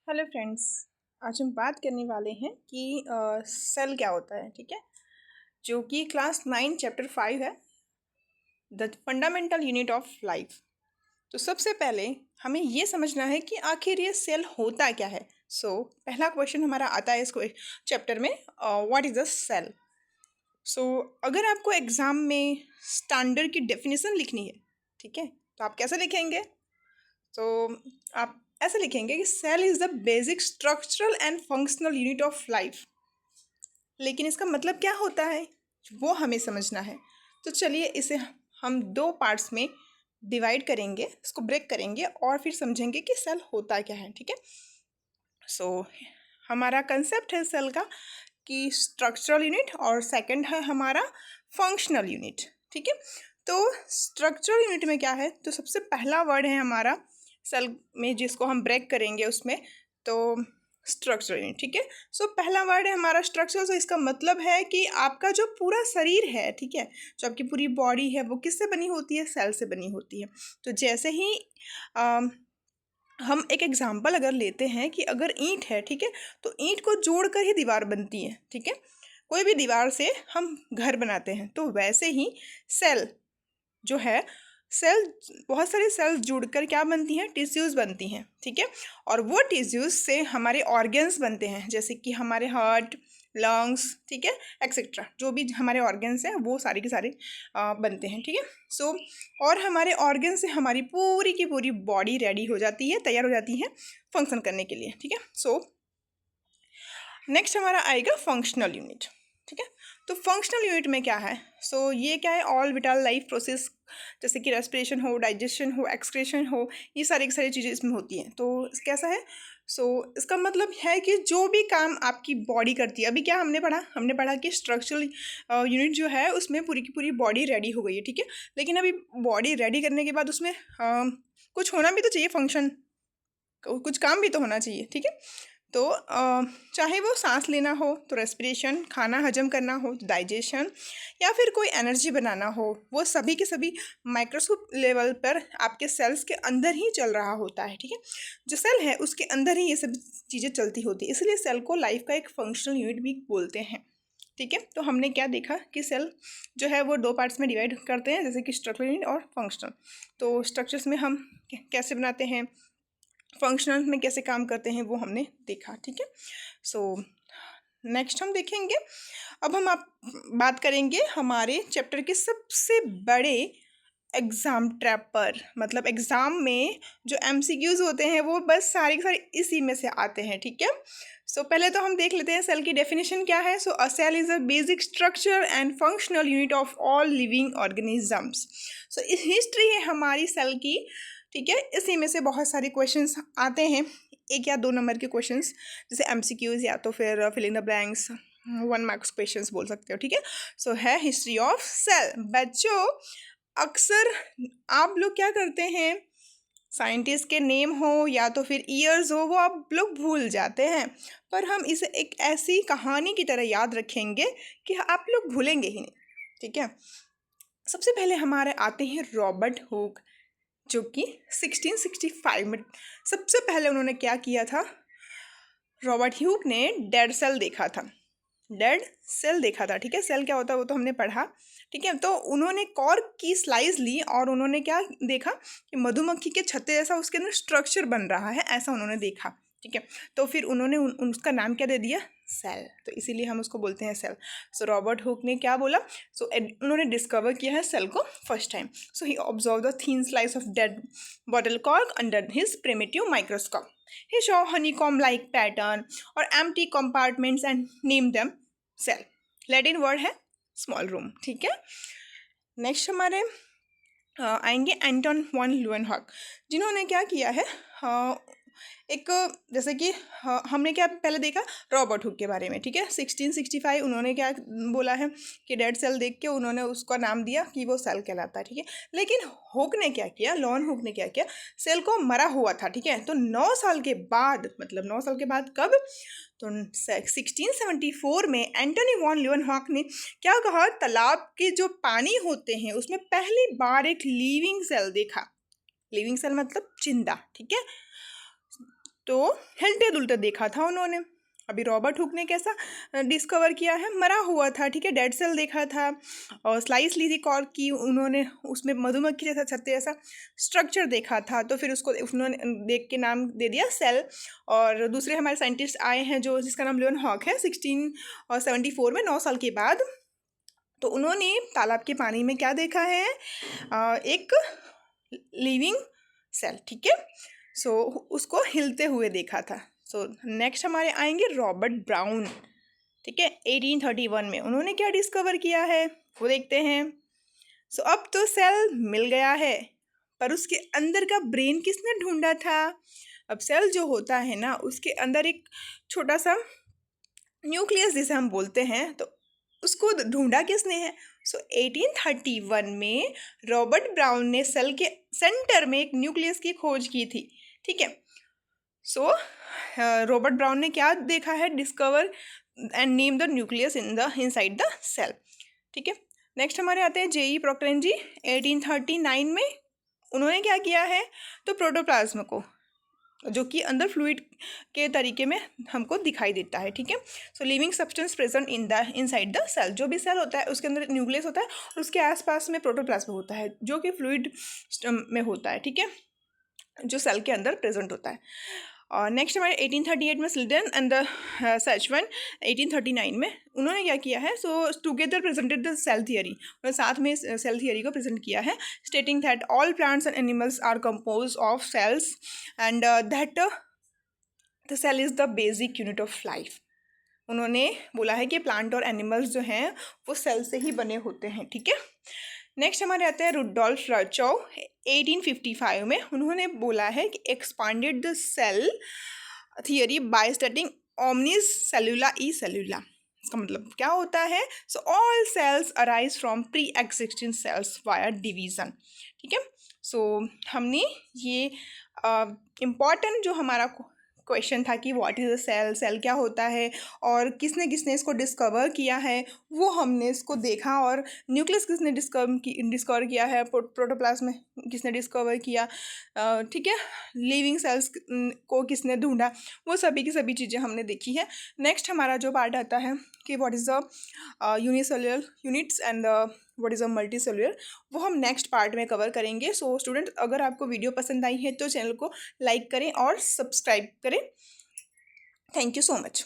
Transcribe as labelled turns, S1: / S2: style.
S1: Hello friends. आज हम बात करने वाले हैं कि सेल क्या होता है। ठीक है, जो कि क्लास 9 चैप्टर 5 है, the fundamental unit of life. तो सबसे पहले हमें ये समझना है कि आखिर ये सेल होता क्या है। पहला क्वेश्चन हमारा आता है इसको चैप्टर में, व्हाट इज़ द सेल। अगर आपको एग्ज़ाम में स्टैंडर्ड की डेफिनेशन लिखनी है, ठीक है, तो आप कैसे लिखेंगे? तो आप ऐसे लिखेंगे कि cell is the basic structural and functional unit of life. लेकिन इसका मतलब क्या होता है वो हमें समझना है। तो चलिए इसे हम दो पार्ट्स में डिवाइड करेंगे, इसको ब्रेक करेंगे और फिर समझेंगे कि सेल होता क्या है। ठीक है, सो हमारा कंसेप्ट है सेल का कि स्ट्रक्चरल यूनिट, और सेकंड है हमारा फंक्शनल यूनिट। ठीक है, तो स्ट्रक्चरल यूनिट में क्या है, तो सबसे पहला वर्ड है हमारा सेल में जिसको हम ब्रेक करेंगे उसमें, तो स्ट्रक्चरल यूनिट। ठीक है, पहला वर्ड है हमारा स्ट्रक्चर। इसका मतलब है कि आपका जो पूरा शरीर है, ठीक है, जो आपकी पूरी बॉडी है, वो किससे बनी होती है? सेल से बनी होती है। तो जैसे ही हम एक एग्जाम्पल अगर लेते हैं कि अगर ईंट है, ठीक है, तो ईंट को जोड़कर ही दीवार बनती है। ठीक है, कोई भी दीवार से हम घर बनाते हैं, तो वैसे ही सेल जो है, सेल बहुत सारे सेल्स जुड़कर क्या बनती हैं? टिश्यूज़ बनती हैं। ठीक है, और वो टिश्यूज़ से हमारे ऑर्गन्स बनते हैं, जैसे कि हमारे हार्ट, लंग्स, ठीक है, एक्सेट्रा। जो भी हमारे ऑर्गन्स हैं वो सारे के सारे बनते हैं। ठीक है, और हमारे ऑर्गन से हमारी पूरी की पूरी बॉडी रेडी हो जाती है, तैयार हो जाती है फंक्शन करने के लिए। ठीक है, नेक्स्ट हमारा आएगा फंक्शनल यूनिट। ठीक है, तो फंक्शनल यूनिट में क्या है? ये क्या है? ऑल विटाल लाइफ प्रोसेस, जैसे कि रेस्पिरेशन हो, डाइजेशन हो, एक्सक्रेशन हो, ये सारी की सारी चीज़ें इसमें होती हैं। तो कैसा है? इसका मतलब है कि जो भी काम आपकी बॉडी करती है, अभी क्या हमने पढ़ा कि स्ट्रक्चरल यूनिट जो है उसमें पूरी की पूरी बॉडी रेडी हो गई है। ठीक है, लेकिन अभी बॉडी रेडी करने के बाद उसमें कुछ होना भी तो चाहिए, फंक्शन, कुछ काम भी तो होना चाहिए। ठीक है, तो चाहे वो सांस लेना हो तो रेस्पिरेशन, खाना हजम करना हो तो डाइजेशन, या फिर कोई एनर्जी बनाना हो, वो सभी के सभी माइक्रोस्कोप लेवल पर आपके सेल्स के अंदर ही चल रहा होता है। ठीक है, जो सेल है उसके अंदर ही ये सब चीज़ें चलती होती है, इसलिए सेल को लाइफ का एक फंक्शनल यूनिट भी बोलते हैं। ठीक है, तो हमने क्या देखा कि सेल जो है वो दो पार्ट्स में डिवाइड करते हैं, जैसे कि स्ट्रक्चरल यूनिट और फंक्शनल। तो स्ट्रक्चर्स में हम कैसे बनाते हैं, फंक्शनल में कैसे काम करते हैं, वो हमने देखा। ठीक है, नेक्स्ट हम देखेंगे, अब हम आप बात करेंगे हमारे चैप्टर के सबसे बड़े एग्ज़ाम ट्रैप पर। मतलब एग्ज़ाम में जो एमसीक्यूज़ होते हैं वो बस सारे के सारे इसी में से आते हैं। ठीक है, पहले तो हम देख लेते हैं सेल की डेफिनेशन क्या है। A cell is a basic structure and functional unit of all living organisms. History है हमारी सेल की। ठीक है, इसी में से बहुत सारे क्वेश्चंस आते हैं, 1 या 2 नंबर के क्वेश्चंस, जैसे एमसीक्यूज़ या तो फिर fill in the blanks, 1 marks questions बोल सकते हो। ठीक है, है हिस्ट्री ऑफ सेल। बच्चों, अक्सर आप लोग क्या करते हैं, साइंटिस्ट के नेम हो या तो फिर ईयर्स हो, वो आप लोग भूल जाते हैं, पर हम इसे एक ऐसी कहानी की तरह याद रखेंगे कि आप लोग भूलेंगे ही नहीं। ठीक है, सबसे पहले हमारे आते हैं रॉबर्ट हुक, जो कि 1665 में सबसे पहले उन्होंने क्या किया था, रॉबर्ट ह्यूक ने डेड सेल देखा था। डेड सेल देखा था। ठीक है, सेल क्या होता है वो तो हमने पढ़ा। ठीक है, तो उन्होंने कॉर्क की स्लाइस ली और उन्होंने क्या देखा कि मधुमक्खी के छत्ते जैसा उसके अंदर स्ट्रक्चर बन रहा है, ऐसा उन्होंने देखा। ठीक है, तो फिर उन्होंने उसका नाम क्या दे दिया? सेल। तो इसीलिए हम उसको बोलते हैं सेल। रॉबर्ट हुक ने क्या बोला? उन्होंने डिस्कवर किया है सेल को first time. He observe the thin slice of dead bottle cork under his primitive microscope. He saw honeycomb-like pattern or empty compartments and named them cell. Latin word है small room. ठीक है, next हमारे आएंगे एंटन one Leeuwenhoek, जिन्होंने क्या किया है, एक जैसे कि हमने क्या पहले देखा रॉबर्ट हुक के बारे में। ठीक है, 1665 उन्होंने क्या बोला है कि डेड सेल देख के उन्होंने उसका नाम दिया कि वो सेल कहलाता है। ठीक है, लेकिन हुक ने क्या किया, लॉन हुक ने क्या किया, सेल को मरा हुआ था। ठीक है, तो 9 साल के बाद, मतलब 9 साल के बाद कब, तो 1674 में एंटनी वॉन ल्यूवेनहॉक ने क्या कहा, तालाब के जो पानी होते हैं उसमें पहली बार एक लिविंग सेल देखा। लिविंग सेल मतलब जिंदा। ठीक है, तो हिलते डुलते देखा था उन्होंने। अभी रॉबर्ट हुक ने कैसा डिस्कवर किया है, मरा हुआ था, ठीक है, डेड सेल देखा था और स्लाइस ली थी कॉर्क की उन्होंने, उसमें मधुमक्खी जैसा छत्ते जैसा स्ट्रक्चर देखा था, तो फिर उसको उन्होंने देख के नाम दे दिया सेल। और दूसरे हमारे साइंटिस्ट आए हैं जो जिसका नाम लियोन हॉक है 1674 में, 9 साल के बाद। तो उन्होंने तालाब के पानी में क्या देखा है, एक लिविंग सेल, ठीक है। सो उसको हिलते हुए देखा था। सो नेक्स्ट हमारे आएंगे रॉबर्ट ब्राउन, ठीक है। 1831 में उन्होंने क्या डिस्कवर किया है वो देखते हैं। सो अब तो सेल मिल गया है, पर उसके अंदर का ब्रेन किसने ढूंढा था। अब सेल जो होता है ना, उसके अंदर एक छोटा सा न्यूक्लियस जिसे हम बोलते हैं, तो उसको ढूंढा किसने है। सो 1831 में रॉबर्ट ब्राउन ने सेल के सेंटर में एक न्यूक्लियस की खोज की थी, ठीक है। सो रॉबर्ट ब्राउन ने क्या देखा है, discover and name the nucleus inside the cell, ठीक है। नेक्स्ट हमारे आते हैं जेई प्रोक्टर जी। 1839 में उन्होंने क्या किया है, तो प्रोटोप्लाज्म को, जो कि अंदर फ्लूइड के तरीके में हमको दिखाई देता है, ठीक है। So living substance present inside the cell, जो भी सेल होता है उसके अंदर न्यूक्लियस होता है और उसके आसपास में प्रोटोप्लाज्म होता है जो कि फ्लूइड में होता है, ठीक है, जो सेल के अंदर प्रेजेंट होता है। और नेक्स्ट हमारे 1838 में स्लीडन एंड द सचमैन 1839 में उन्होंने क्या किया है, so together presented the cell theory, उन्होंने साथ में सेल थियरी को प्रेजेंट किया है, stating that all plants and animals are compose of cells and that the cell is the basic unit of life. उन्होंने बोला है कि प्लांट और एनिमल्स जो हैं वो सेल से ही बने होते हैं, ठीक है। नेक्स्ट हमारे आते हैं रुडोल्फ वर्चोव। 1855 में उन्होंने बोला है कि expanded the cell theory by studying ओमनिस सेलुला ई सेलुला। इसका मतलब क्या होता है, so all cells arise from pre existing cells via division, ठीक है। सो हमने ये इम्पॉर्टेंट जो हमारा क्वेश्चन था कि what is a cell, cell क्या होता है और किसने किसने इसको डिस्कवर किया है, वो हमने इसको देखा। और न्यूक्लियस किसने डिस्कवर किया है, प्रोटोप्लाज्म किसने डिस्कवर किया, ठीक है, लिविंग सेल्स को किसने ढूंढा, वो सभी की सभी चीज़ें हमने देखी है। नेक्स्ट हमारा जो पार्ट आता है कि what is the unicellular units and what is a multi cellular, वो हम नेक्स्ट पार्ट में कवर करेंगे। सो स्टूडेंट, अगर आपको वीडियो पसंद आई है तो चैनल को लाइक करें और सब्सक्राइब करें। Thank you so much.